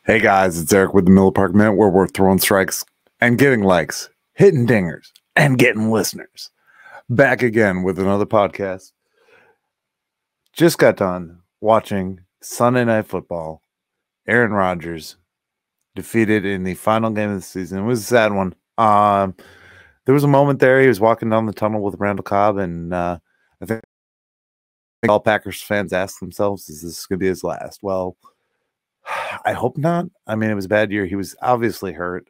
Hey guys, it's Eric with the Miller Park Minute, where we're throwing strikes and getting likes, hitting dingers, and getting listeners. Back again with another podcast. Just got done watching Sunday Night Football. Aaron Rodgers defeated in the final game of the season. It was a sad one. There was a moment there. He was walking down the tunnel with Randall Cobb, and I think all Packers fans asked themselves, is this going to be his last? Well, I hope not. I mean, it was a bad year. He was obviously hurt.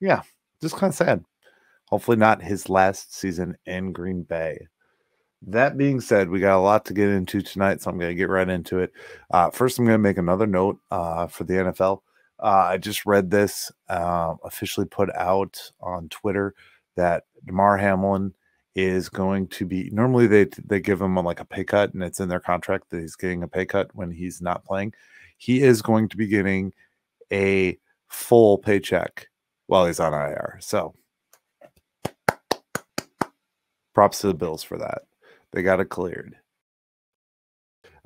Yeah, just kind of sad. Hopefully not his last season in Green Bay. That being said, we got a lot to get into tonight, so I'm going to get right into it. First, I'm going to make another note for the NFL. I just read this officially put out on Twitter that Damar Hamlin is going to be, normally they give him like a pay cut, and it's in their contract that he's getting a pay cut when he's not playing. He is going to be getting a full paycheck while he's on IR. So props to the Bills for that. They got it cleared.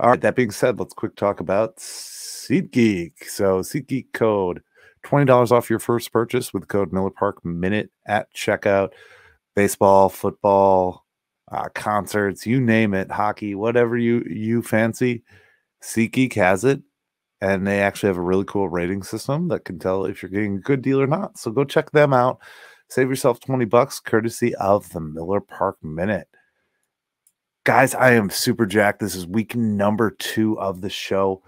All right, that being said, let's quick talk about SeatGeek. So SeatGeek code, $20 off your first purchase with code MillerParkMinute at checkout. Baseball, football, concerts, you name it, hockey, whatever you fancy, SeatGeek has it. And they actually have a really cool rating system that can tell if you're getting a good deal or not. So go check them out. Save yourself $20 courtesy of the Miller Park Minute. Guys, I am super jacked. This is week number 2 of the show.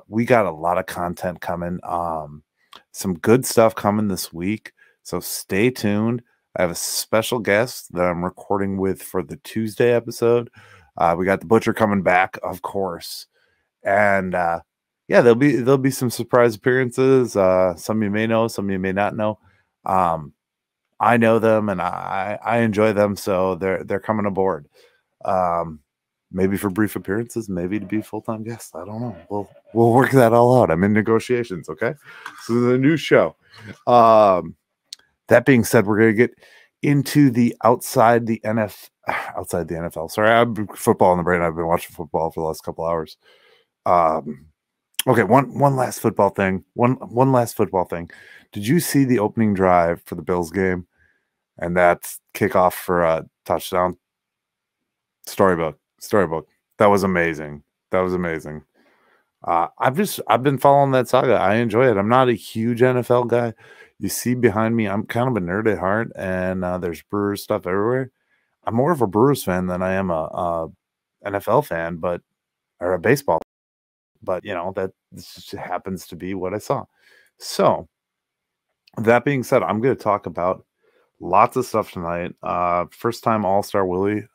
We got a lot of content coming. Some good stuff coming this week. So stay tuned. I have a special guest that I'm recording with for the Tuesday episode. We got the Butcher coming back, of course. And yeah, there'll be some surprise appearances. Some you may know, some you may not know. I know them and I enjoy them, so they're coming aboard. Maybe for brief appearances, maybe to be full-time guests. I don't know. We'll work that all out. I'm in negotiations, okay? So this is a new show. That being said, we're gonna get into the outside the NFL. Sorry, I have football in the brain. I've been watching football for the last couple hours. Okay, one last football thing. One last football thing. Did you see the opening drive for the Bills game? And that's kickoff for a touchdown. Storybook. That was amazing. I've been following that saga. I enjoy it. I'm not a huge NFL guy. You see behind me, I'm kind of a nerd at heart, and there's Brewers stuff everywhere. I'm more of a Brewers fan than I am a NFL fan, or a baseball. But you know, that just happens to be what I saw. So that being said, I'm going to talk about lots of stuff tonight. First time Allstar Willy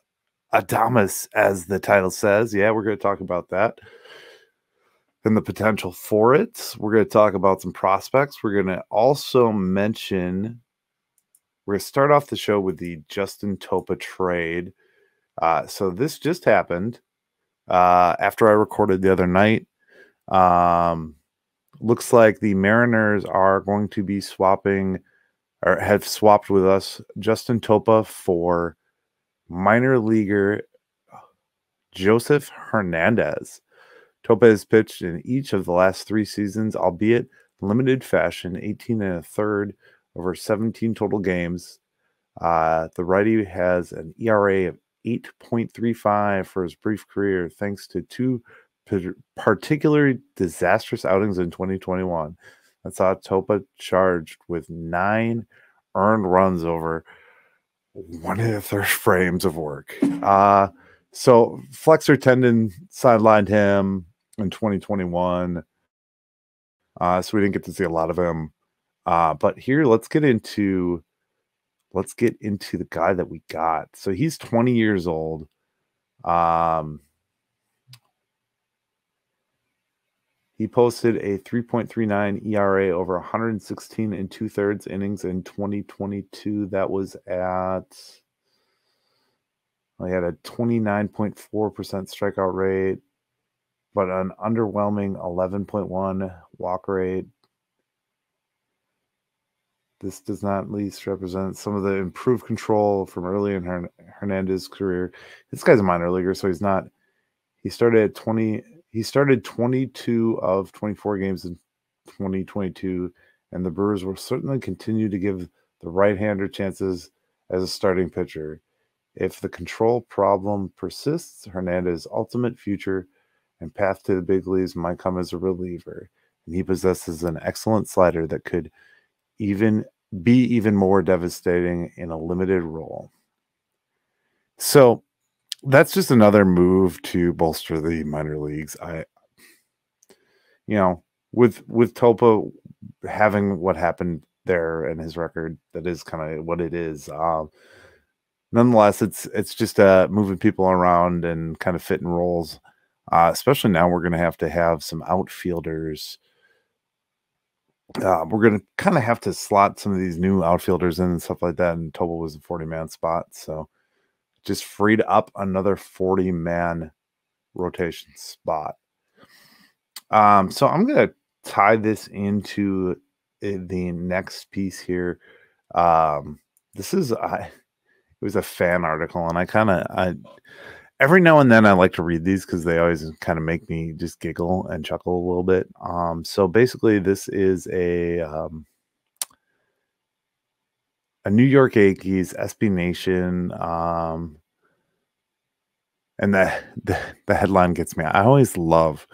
Adames, as the title says. Yeah, we're going to talk about that and the potential for it. We're going to talk about some prospects. We're going to also mention, we're going to start off the show with the Justin Topa trade. So this just happened after I recorded the other night. Looks like the Mariners are going to be swapping, or have swapped with us, Justin Topa for minor leaguer Joseph Hernandez. Topa has pitched in each of the last 3 seasons, albeit limited fashion, 18 1/3 over 17 total games. The righty has an ERA of 8.35 for his brief career, thanks to 2 particularly disastrous outings in 2021. That saw Topa charged with 9 earned runs over 1 1/3 frames of work. So flexor tendon sidelined him in 2021. So we didn't get to see a lot of him. But here, let's get into the guy that we got. So he's 20 years old. He posted a 3.39 ERA over 116 2/3 innings in 2022. That was at, he had a 29.4% strikeout rate, but an underwhelming 11.1 walk rate. This does not least represent some of the improved control from early in Hernandez's career. This guy's a minor leaguer, so he's not. He started at 20. He started 22 of 24 games in 2022, and the Brewers will certainly continue to give the right-hander chances as a starting pitcher. If the control problem persists, Hernandez's ultimate future and path to the big leagues might come as a reliever, and he possesses an excellent slider that could be even more devastating in a limited role. So that's just another move to bolster the minor leagues. With Topa having what happened there and his record, that is kind of what it is. Nonetheless, it's just moving people around and kind of fitting roles. Especially now, we're going to have some outfielders. We're going to kind of have to slot some of these new outfielders in and stuff like that. And Topa was a 40-man spot, so just freed up another 40-man rotation spot. So I'm going to tie this into the next piece here. This is it was a fan article, and I every now and then I like to read these because they always kind of make me just giggle and chuckle a little bit. So basically, this is a New York Yankees SB Nation, and the headline gets me. I always love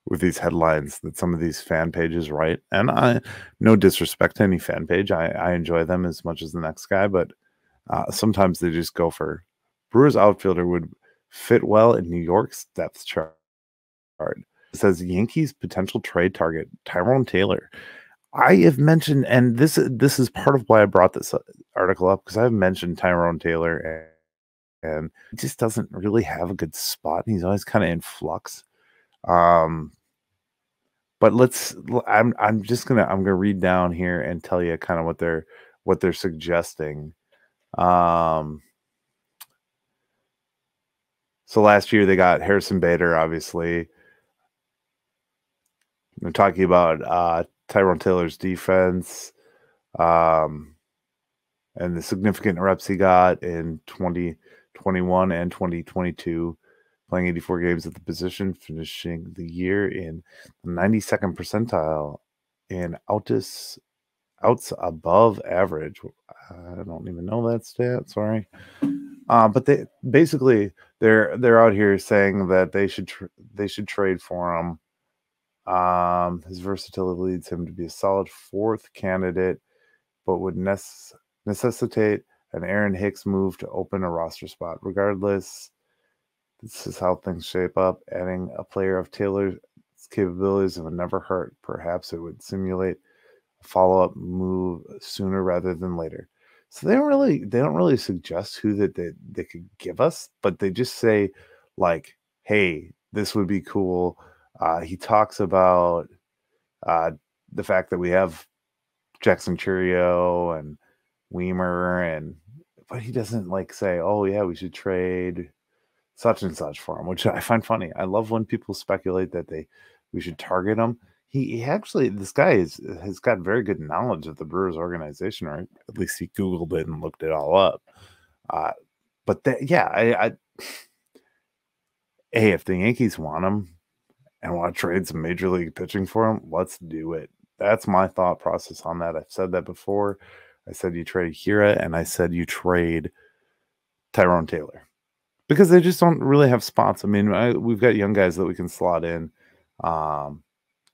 with these headlines that some of these fan pages write, and no disrespect to any fan page, I enjoy them as much as the next guy, but sometimes they just go for Brewers outfielder would fit well in New York's depth chart. It says Yankees potential trade target Tyrone Taylor. I have mentioned, and this is part of why I brought this article up, because I've mentioned Tyrone Taylor, and he just doesn't really have a good spot. He's always kind of in flux. But I'm gonna read down here and tell you kind of what they're suggesting. So last year they got Harrison Bader, obviously. They're talking about Tyrone Taylor's defense, and the significant reps he got in 2021 and 2022, playing 84 games at the position, finishing the year in the 92nd percentile in outs above average. I don't even know that stat. Sorry. But they're out here saying that they should trade for him. His versatility leads him to be a solid fourth candidate, but would necessitate an Aaron Hicks move to open a roster spot. Regardless, this is how things shape up. Adding a player of Taylor's capabilities would never hurt. Perhaps it would simulate a follow-up move sooner rather than later. So they don't really suggest who that they could give us, but they just say like, hey, this would be cool. He talks about the fact that we have Jackson Churio and Weimer, but he doesn't like say, oh yeah, we should trade such and such for him, which I find funny. I love when people speculate that we should target him. He actually, this guy has got very good knowledge of the Brewers organization, or at least he Googled it and looked it all up. Hey, if the Yankees want him and want to trade some major league pitching for him, let's do it. That's my thought process on that. I've said that before. I said you trade Hira, and I said you trade Tyrone Taylor, because they just don't really have spots. I mean, we've got young guys that we can slot in,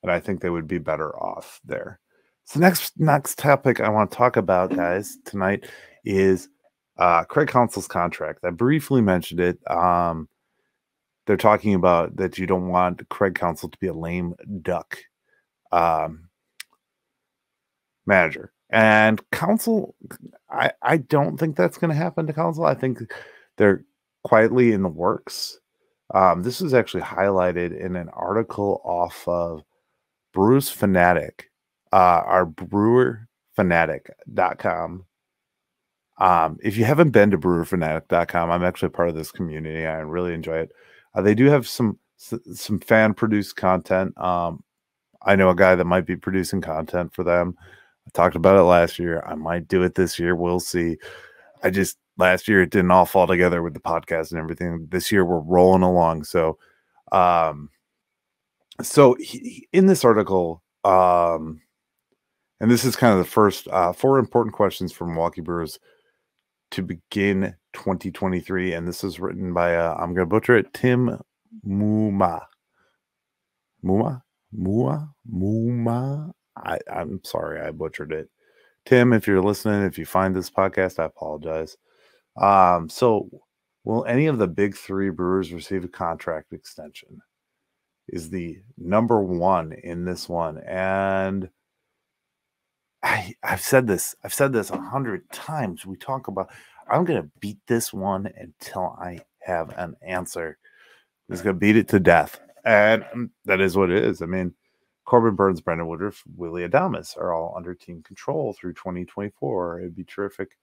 and I think they would be better off there. So next topic I want to talk about, guys, tonight is Craig Counsell's contract. I briefly mentioned it. They're talking about that you don't want Craig Counsell to be a lame duck manager. And Counsell, I don't think that's going to happen to Counsell. I think they're quietly in the works. This was actually highlighted in an article off of Brewers Fanatic, our brewerfanatic.com. If you haven't been to brewerfanatic.com, I'm actually part of this community. I really enjoy it. They do have some fan produced content. I know a guy that might be producing content for them. I talked about it last year. I might do it this year. We'll see. Last year it didn't all fall together with the podcast and everything. This year we're rolling along. So, in this article, and this is kind of the first 4 important questions from Milwaukee Brewers to begin 2023, and this is written by I'm going to butcher it, Tim Muma. I'm sorry, I butchered it. Tim, if you're listening, if you find this podcast, I apologize. So will any of the big 3 Brewers receive a contract extension? Is the number 1 in this one. And I've said this 100 times. We talk about, I'm going to beat this one until I have an answer. I'm just going to beat it to death. And that is what it is. I mean, Corbin Burns, Brendan Woodruff, Willy Adames are all under team control through 2024. It'd be terrific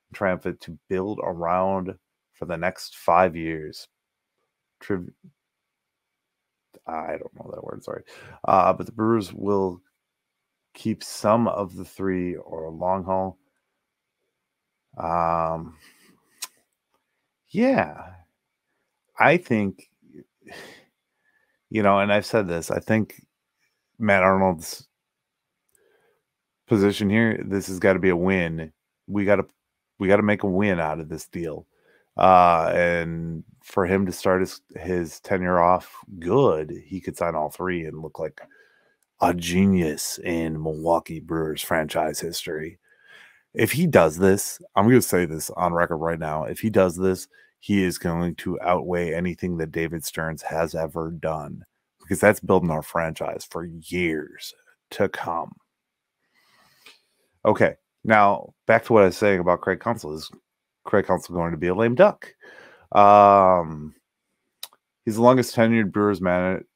and triumphant to build around for the next 5 years. I don't know that word, sorry. But the Brewers will keep some of the 3 or long haul. Yeah, I think, and I've said this, I think Matt Arnold's position here, this has got to be a win. We got to make a win out of this deal. And for him to start his tenure off good, he could sign all 3 and look like a genius in Milwaukee Brewers franchise history. If he does this, I'm going to say this on record right now. If he does this, he is going to outweigh anything that David Stearns has ever done, because that's building our franchise for years to come. Okay, now back to what I was saying about Craig Counsell. Is Craig Counsell going to be a lame duck? He's the longest tenured Brewers manager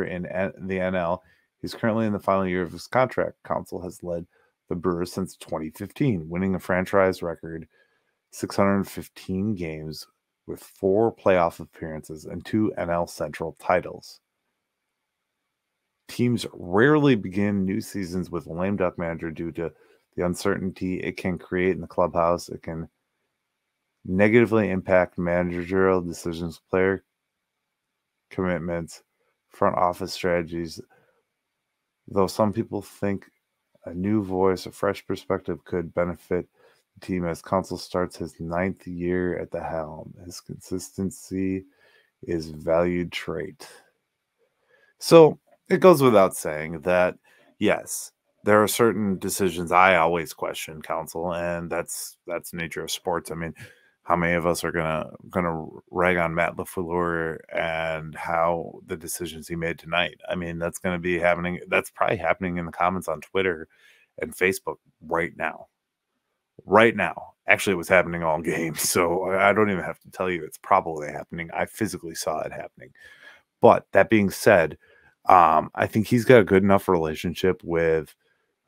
in the NL. He's currently in the final year of his contract. Counsell has led the Brewers since 2015, winning a franchise record 615 games with 4 playoff appearances and 2 NL Central titles. Teams rarely begin new seasons with a lame duck manager due to the uncertainty it can create in the clubhouse. It can negatively impact managerial decisions, player commitments, front office strategies. Though some people think a new voice, a fresh perspective could benefit the team as Counsell starts his 9th year at the helm. His consistency is valued trait. So it goes without saying that, yes, there are certain decisions I always question Counsell, and that's the nature of sports. I mean, how many of us are gonna rag on Matt LaFleur and how the decisions he made tonight? I mean, that's going to be happening. That's probably happening in the comments on Twitter and Facebook right now. Right now. Actually, it was happening all game, so I don't even have to tell you it's probably happening. I physically saw it happening. But that being said, I think he's got a good enough relationship with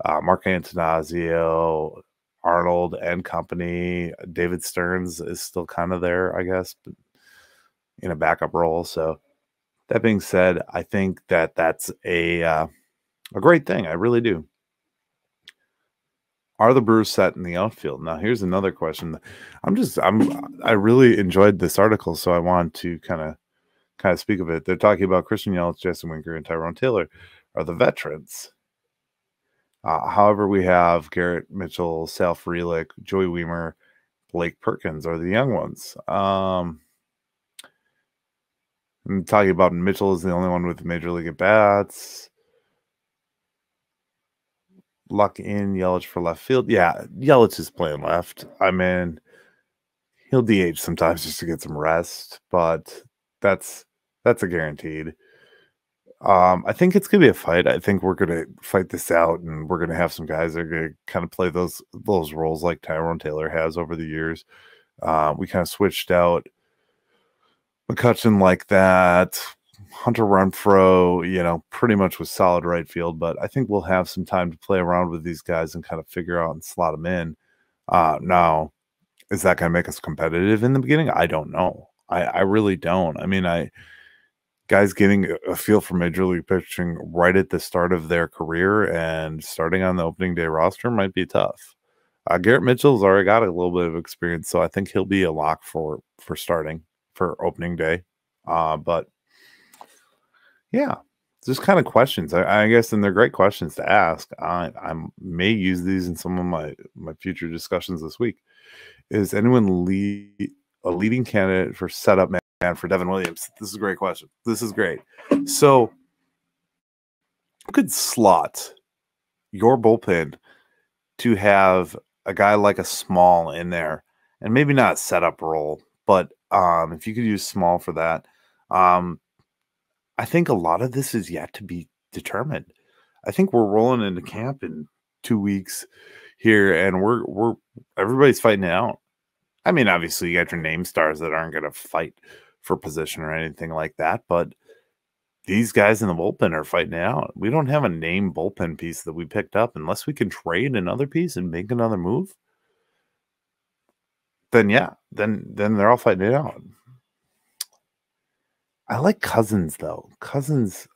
Mark Antanasio, Arnold and company. David Stearns is still kind of there, I guess, but in a backup role. So that being said, I think that that's a great thing. I really do. Are the Brewers set in the outfield? Now, here's another question. I really enjoyed this article, so I want to kind of speak of it. They're talking about Christian Yelich, Jesse Winker, and Tyrone Taylor are the veterans. However, we have Garrett Mitchell, Sal Frelick, Joey Weimer, Blake Perkins are the young ones. I'm talking about Mitchell is the only one with major league at-bats. Luck in Yelich for left field. Yeah, Yelich is playing left. I mean, he'll DH sometimes just to get some rest, but that's a guaranteed. I think it's gonna be a fight. I think we're gonna fight this out, and we're gonna have some guys that are gonna kind of play those roles like Tyrone Taylor has over the years. We kind of switched out McCutcheon like that. Hunter Renfroe, pretty much was solid right field, but I think we'll have some time to play around with these guys and kind of figure out and slot them in. Now, is that going to make us competitive in the beginning? I don't know. I really don't. I mean, guys getting a feel for major league pitching right at the start of their career and starting on the opening day roster might be tough. Garrett Mitchell's already got a little bit of experience, so I think he'll be a lock for starting for opening day. But yeah, just kind of questions, I guess, and they're great questions to ask. I may use these in some of my future discussions this week. Is anyone a leading candidate for setup man for Devin Williams? This is a great question. This is great. So you could slot your bullpen to have a guy like a Small in there, and maybe not setup role, but if you could use Small for that, I think a lot of this is yet to be determined. I think we're rolling into camp in 2 weeks here, and we're everybody's fighting it out. I mean, obviously, you got your name stars that aren't going to fight for position or anything like that, but these guys in the bullpen are fighting it out. We don't have a name bullpen piece that we picked up unless we can trade another piece and make another move. Then yeah, then they're all fighting it out. I like Cousins though. Cousins,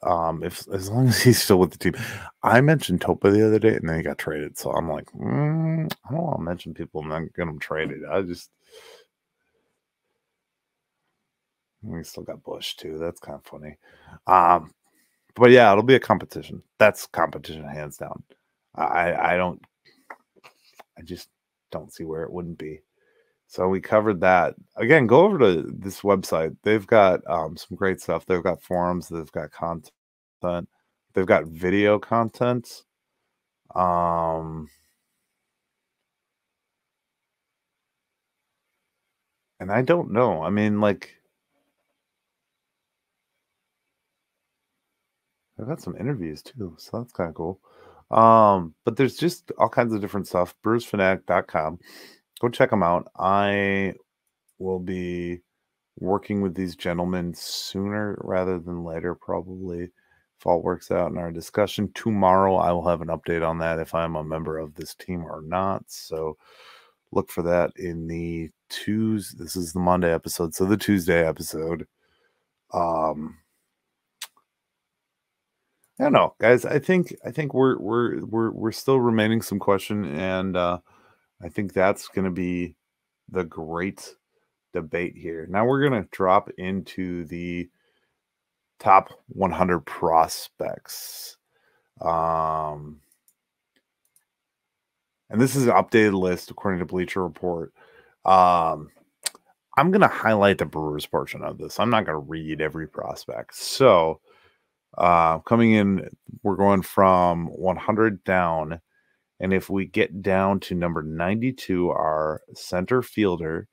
if as long as he's still with the team. I mentioned Topa the other day, and then he got traded. So I'm like, I don't want to mention people and then get them traded. We still got Bush too. That's kind of funny. But yeah, it'll be a competition. That's competition hands down. I just don't see where it wouldn't be. So we covered that. Again, go over to this website. They've got some great stuff. They've got forums. They've got content. They've got video content. And I don't know. I mean, like, I've got some interviews too, so that's kind of cool. But there's just all kinds of different stuff. BrewsFanatic.com. Go check them out. I will be working with these gentlemen sooner rather than later, probably, if all works out in our discussion. Tomorrow, I will have an update on that if I'm a member of this team or not. So look for that in the Tuesday. This is the Monday episode, so the Tuesday episode. I don't know, guys. I think we're still remaining some question, and I think that's going to be the great debate here. Now we're going to drop into the top 100 prospects. And this is an updated list according to Bleacher Report. I'm going to highlight the Brewers portion of this. I'm not going to read every prospect. So coming in, we're going from 100 down. And if we get down to number 92, our center fielder,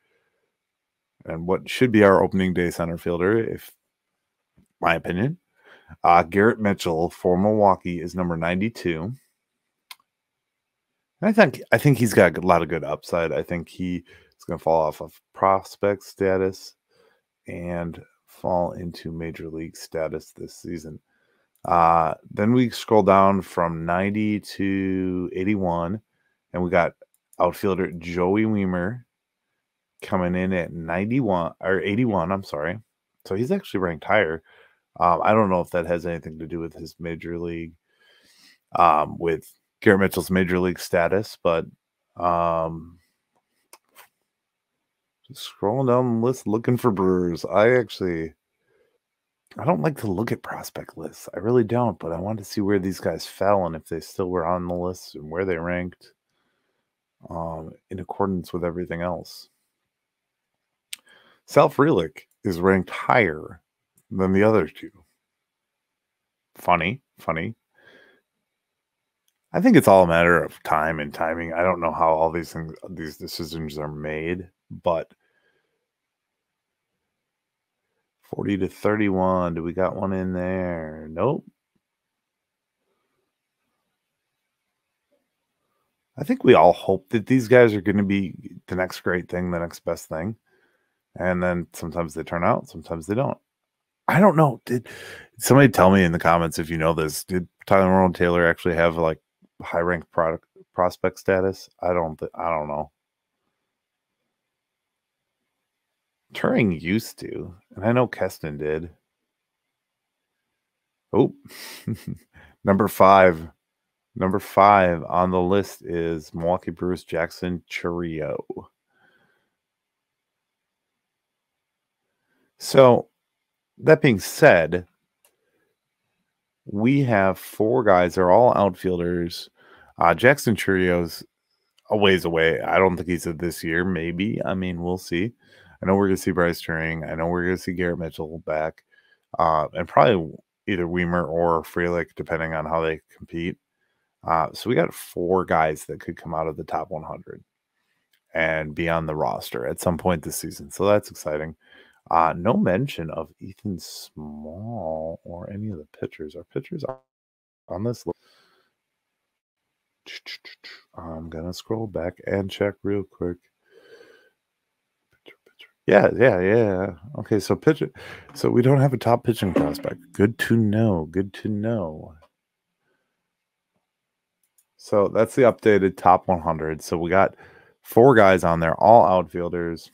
and what should be our opening day center fielder, if my opinion, Garrett Mitchell for Milwaukee is number 92. And I think he's got a lot of good upside. I think he is going to fall off of prospect status and fall into major league status this season. Then we scroll down from 90 to 81, and we got outfielder Joey Weimer coming in at 91 or 81. I'm sorry. So he's actually ranked higher. I don't know if that has anything to do with his major league, with Garrett Mitchell's major league status, but just scrolling down the list looking for Brewers. I don't like to look at prospect lists. I really don't, but I wanted to see where these guys fell and if they still were on the list and where they ranked in accordance with everything else. Sal Frelick is ranked higher than the other two. Funny. I think it's all a matter of time and timing. I don't know how all these decisions are made, but 40 to 31. Do we got one in there? Nope. I think we all hope that these guys are going to be the next great thing, the next best thing. And then sometimes they turn out, sometimes they don't. I don't know. Did somebody tell me in the comments if you know this? Did Tyrone Taylor actually have like high-ranked prospect status? I don't know. Turing used to, and I know Keston did. Oh, number 5. Number 5 on the list is Milwaukee Brewers Jackson Chourio. So, that being said, we have 4 guys. They're all outfielders. Jackson Chourio's a ways away. I don't think he's a this year. Maybe. I mean, we'll see. I know we're going to see Bryce Turing. I know we're going to see Garrett Mitchell back. And probably either Weimer or Frelick, depending on how they compete. So we got 4 guys that could come out of the top 100 and be on the roster at some point this season. So that's exciting. No mention of Ethan Small or any of the pitchers. Our pitchers are on this list. I'm going to scroll back and check real quick. Yeah. Okay, so pitcher. So we don't have a top pitching prospect. Good to know. Good to know. So that's the updated top 100. So we got 4 guys on there, all outfielders.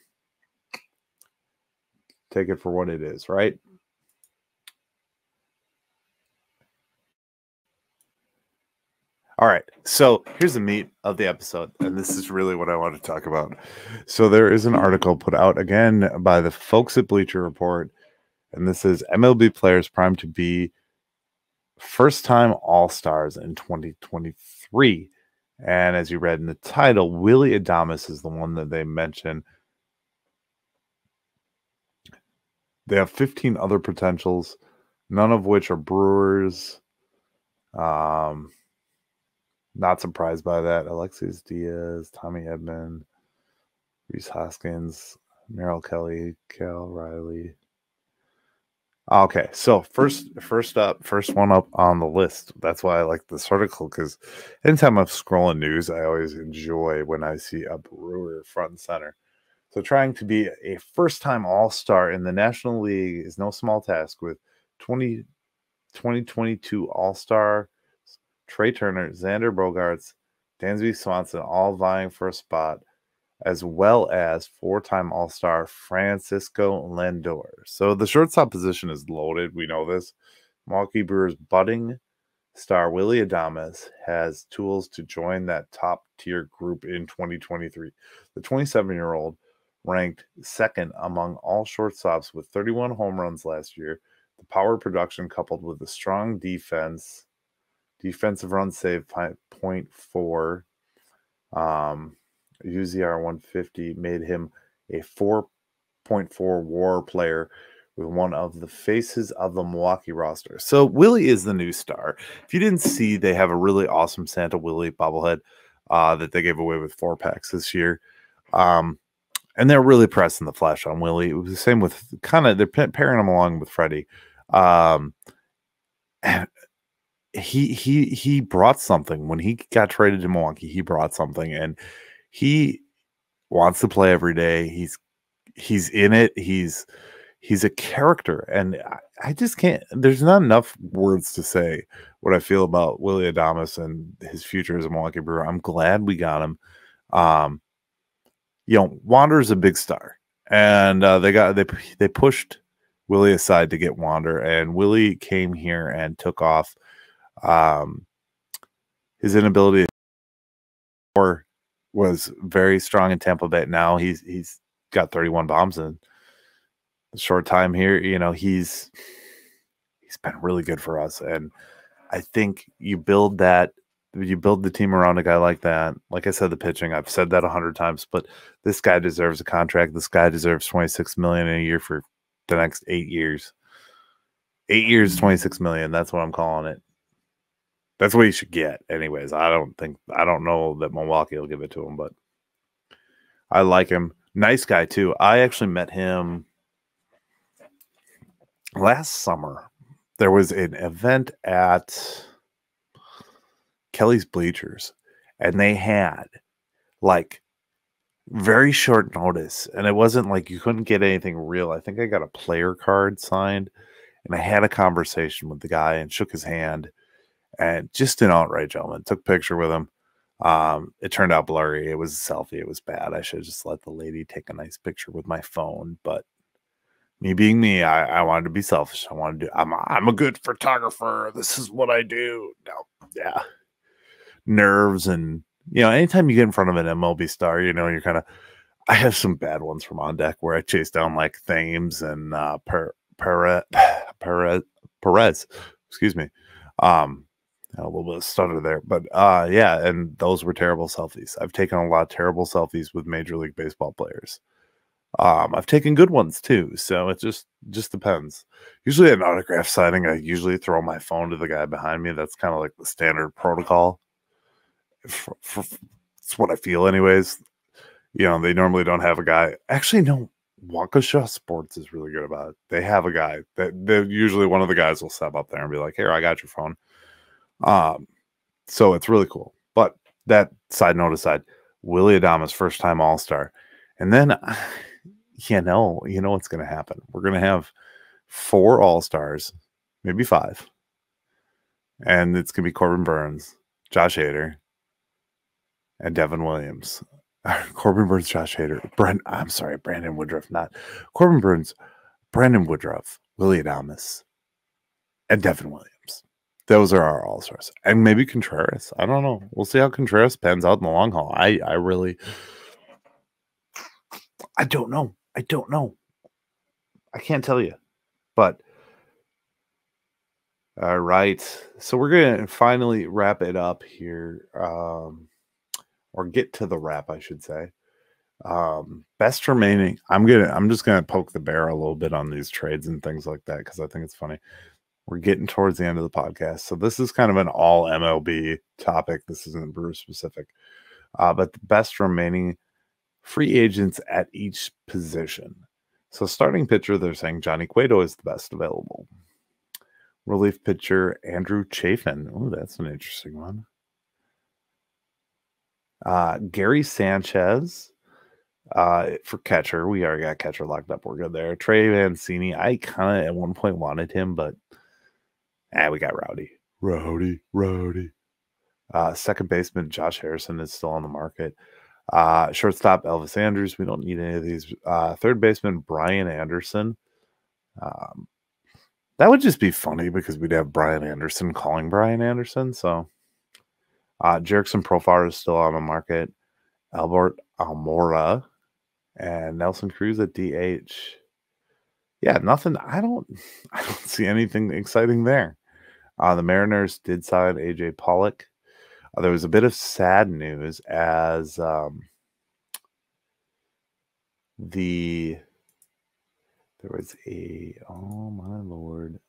Take it for what it is, right? All right, so here's the meat of the episode, and this is really what I want to talk about. So there is an article put out again by the folks at Bleacher Report, and this is MLB players primed to be first-time All-Stars in 2023. And as you read in the title, Willy Adames is the one that they mention. They have 15 other potentials, none of which are Brewers. Not surprised by that. Alexis Diaz, Tommy Edman, Rhys Hoskins, Merrill Kelly, Cal Riley. Okay, so first one up on the list. That's why I like this article, because anytime I'm scrolling news, I always enjoy when I see a Brewer front and center. So trying to be a first-time All-Star in the National League is no small task, with 2022 All-Star Trey Turner, Xander Bogaerts, Dansby Swanson all vying for a spot, as well as 4-time All-Star Francisco Lindor. So the shortstop position is loaded. We know this. Milwaukee Brewers budding star Willy Adames has tools to join that top-tier group in 2023. The 27-year-old ranked second among all shortstops with 31 home runs last year. The power production, coupled with a strong defensive run save 0.4, UZR 150, made him a 4.4 WAR player with one of the faces of the Milwaukee roster. So Willy is the new star. If you didn't see, they have a really awesome Santa Willy bobblehead that they gave away with 4-packs this year. And they're really pressing the flesh on Willy. It was the same with they're pairing him along with Freddie. And he brought something when he got traded to Milwaukee. He brought something, and he wants to play every day. He's in it. He's a character, and I just can't. There's not enough words to say what I feel about Willy Adames and his future as a Milwaukee Brewer. I'm glad we got him. Wander's a big star, and they pushed Willy aside to get Wander, and Willy came here and took off. His inability was very strong in Tampa Bay. Now he's got 31 bombs in a short time here. He's been really good for us, and I think you build the team around a guy like that. Like I said, the pitching, I've said that 100 times, but this guy deserves a contract. This guy deserves $26 million a year for the next 8 years. 8 years, $26 million. That's what I'm calling it. That's what he should get. Anyways, I don't know that Milwaukee will give it to him, but I like him. Nice guy too. I actually met him last summer. There was an event at Kelly's Bleachers, and they had very short notice, and it wasn't like you couldn't get anything real. I think I got a player card signed, and I had a conversation with the guy and shook his hand, and just an outright gentleman. Took a picture with him. It turned out blurry. It was a selfie. It was bad. I should have just let the lady take a nice picture with my phone, but Me being me, I wanted to be selfish. I wanted to. I'm a good photographer. This is what I do. No, yeah, nerves and anytime you get in front of an MLB star, you're kind of. I have some bad ones from on deck where I chase down like Thames and Perez. Excuse me. A little bit of stutter there, but yeah, and those were terrible selfies. I've taken a lot of terrible selfies with Major League Baseball players. I've taken good ones too, so it just depends. Usually at an autograph signing, I usually throw my phone to the guy behind me. That's kind of like the standard protocol. It's what I feel anyways. They normally don't have a guy. Actually, no, Waukesha Sports is really good about it. They have a guy that usually one of the guys will step up there and be like, "Here, I got your phone." So it's really cool. But that side note aside, Willy Adames first time All-Star. And then you know what's going to happen. We're going to have 4 All-Stars, maybe 5. And it's going to be Corbin Burns, Josh Hader, and Devin Williams. Corbin Burns, Josh Hader, Brandon Woodruff, not Corbin Burns, Brandon Woodruff, Willy Adames, and Devin Williams. Those are our All-Stars. And maybe Contreras. I don't know. We'll see how Contreras pans out in the long haul. I don't know. I can't tell you. But all right. So we're going to finally wrap it up here. Or get to the wrap, I should say. Best remaining. I'm just gonna poke the bear a little bit on these trades and things like that because I think it's funny. We're getting towards the end of the podcast, so this is kind of an all MLB topic. This isn't Brewer specific, but the best remaining free agents at each position. So starting pitcher, they're saying Johnny Cueto is the best available. Relief pitcher Andrew Chafin. Oh, that's an interesting one. Gary Sanchez for catcher. We already got catcher locked up. We're good there. Trey Mancini. I kind of at one point wanted him, but we got Rowdy. Second baseman Josh Harrison is still on the market. Shortstop Elvis Andrews. We don't need any of these. Third baseman Brian Anderson. That would just be funny because we'd have Brian Anderson calling Brian Anderson. So Jerickson Profar is still on the market. Albert Almora and Nelson Cruz at DH. Yeah, nothing. I don't see anything exciting there. The Mariners did sign AJ Pollock. There was a bit of sad news as there was a oh my lord.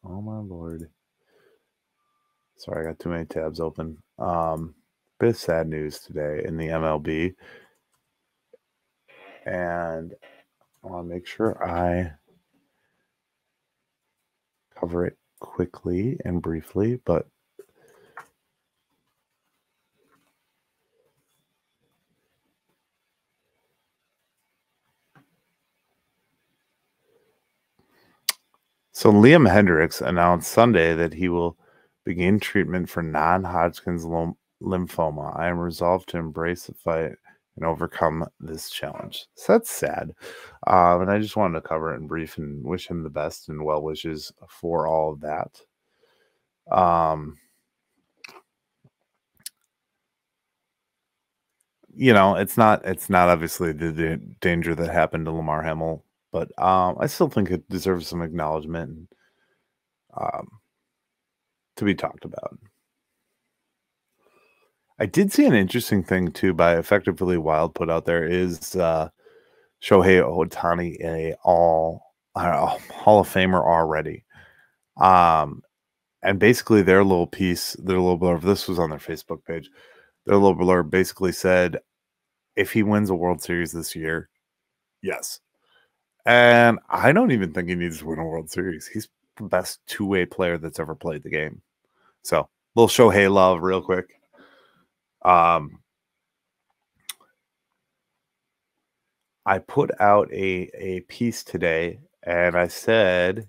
Sorry, I got too many tabs open. Bit of sad news today in the MLB. And I want to make sure I cover it quickly and briefly, but so Liam Hendricks announced Sunday that he will begin treatment for non-Hodgkin's lymphoma. I am resolved to embrace the fight and overcome this challenge. So that's sad. And I just wanted to cover it in brief and wish him the best and well wishes for all of that. It's not obviously the danger that happened to Lamar Hamill, but I still think it deserves some acknowledgement and to be talked about. I did see an interesting thing too by Effectively Wild put out there is Shohei Ohtani a Hall of Famer already. And basically their little blurb, this was on their Facebook page. Their little blurb basically said, if he wins a World Series this year, yes. And I don't even think he needs to win a World Series. He's the best two-way player that's ever played the game. So, little Shohei love real quick. I put out a piece today, and I said,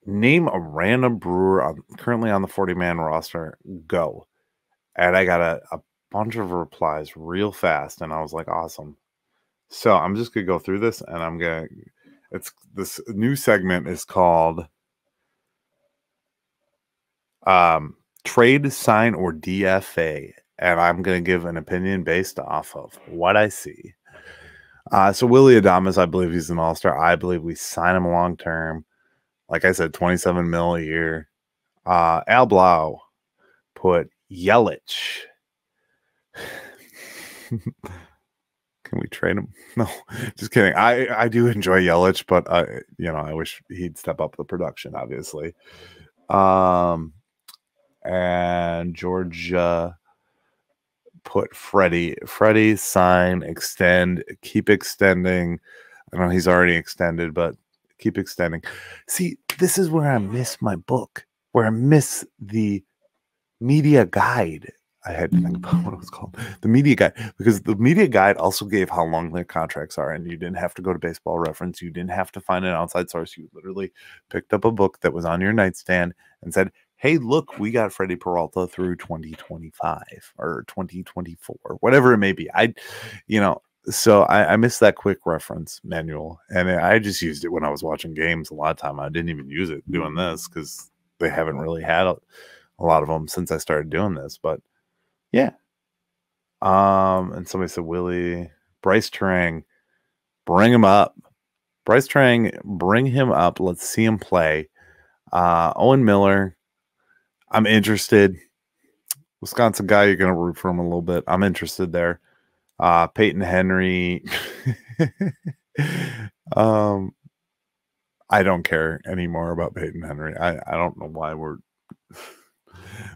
name a random Brewer currently on the 40-man roster. Go. And I got a bunch of replies real fast, and I was like, awesome. So I'm just gonna go through this, and this new segment is called Trade, Sign, or DFA, and I'm gonna give an opinion based off of what I see. So Willy Adames, I believe he's an all-star. I believe we sign him long term. Like I said, 27 mil a year. Al Blau put Yelich. Can we trade him? No, just kidding. I do enjoy Yelich, but I wish he'd step up the production, obviously. And Georgia put Freddie. Freddie, sign, extend, keep extending. I know he's already extended, but keep extending. See, this is where I miss my book, where I miss the media guide. I had to think about what it was called. The media guide, because the media guide also gave how long their contracts are, and you didn't have to go to Baseball Reference. You didn't have to find an outside source. You literally picked up a book that was on your nightstand and said, hey, look, we got Freddie Peralta through 2025 or 2024, whatever it may be. So I missed that quick reference manual, and I just used it when I was watching games. A lot of time I didn't even use it doing this because they haven't really had a lot of them since I started doing this. But yeah. And somebody said Willy, Bryce Turang, bring him up. Bryce Turang, bring him up. Let's see him play. Owen Miller, I'm interested. Wisconsin guy, you're going to root for him a little bit. I'm interested there. Peyton Henry. I don't care anymore about Peyton Henry. I don't know why we're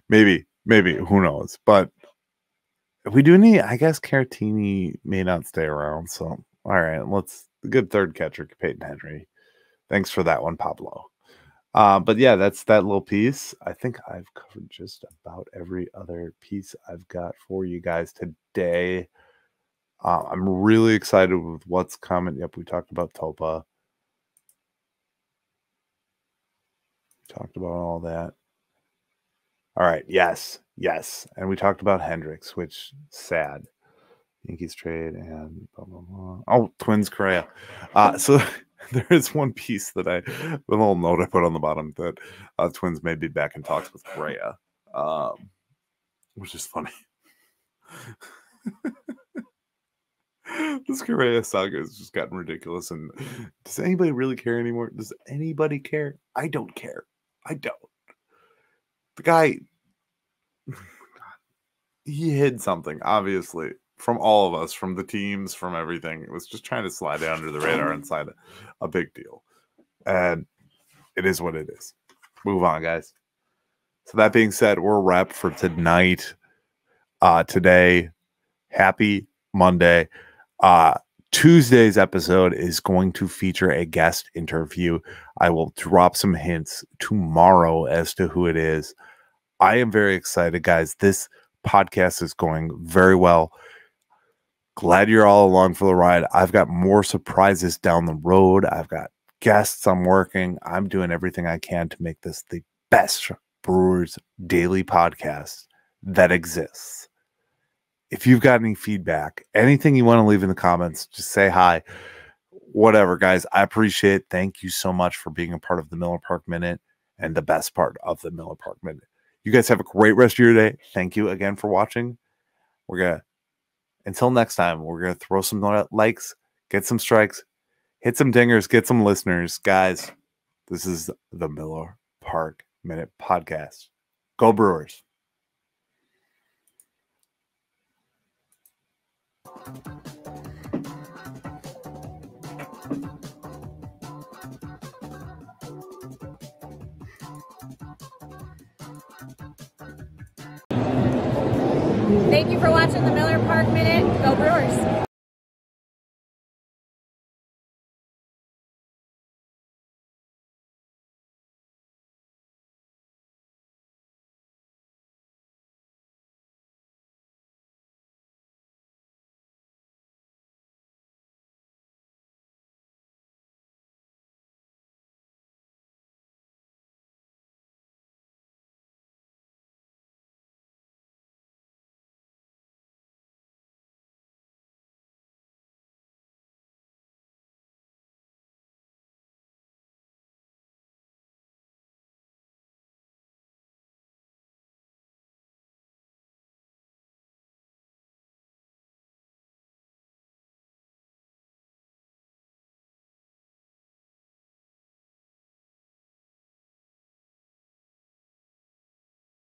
maybe, who knows? But if we do need, I guess Caratini may not stay around. So, all right, a good third catcher, Peyton Henry. Thanks for that one, Pablo. But yeah, that's that little piece. I think I've covered just about every other piece I've got for you guys today. I'm really excited with what's coming. Yep, we talked about Topa. Talked about all that. All right, yes. And we talked about Hendricks, which sad. Yankees trade and blah, blah, blah. Oh, Twins Correa. So there is one piece that the little note I put on the bottom that Twins may be back in talks with Correa, which is funny. This Correa saga has just gotten ridiculous. And does anybody really care anymore? Does anybody care? I don't care. I don't. The guy, he hid something, obviously, from all of us, from the teams, from everything. It was just trying to slide under the radar inside a big deal. And it is what it is. Move on, guys. So that being said, we're wrapped for tonight. Today, happy Monday. Tuesday's episode is going to feature a guest interview. I will drop some hints tomorrow as to who it is. I am very excited, guys. This podcast is going very well. Glad you're all along for the ride. I've got more surprises down the road. I've got guests I'm working. I'm doing everything I can to make this the best Brewers daily podcast that exists. If you've got any feedback, anything you want to leave in the comments, just say hi. Whatever, guys. I appreciate it. Thank you so much for being a part of the Miller Park Minute and the best part of the Miller Park Minute. You guys have a great rest of your day. Thank you again for watching. Until next time, we're going to throw some likes, get some strikes, hit some dingers, get some listeners. Guys, this is the Miller Park Minute Podcast. Go Brewers. Thank you for watching the Miller Park Minute. Go Brewers.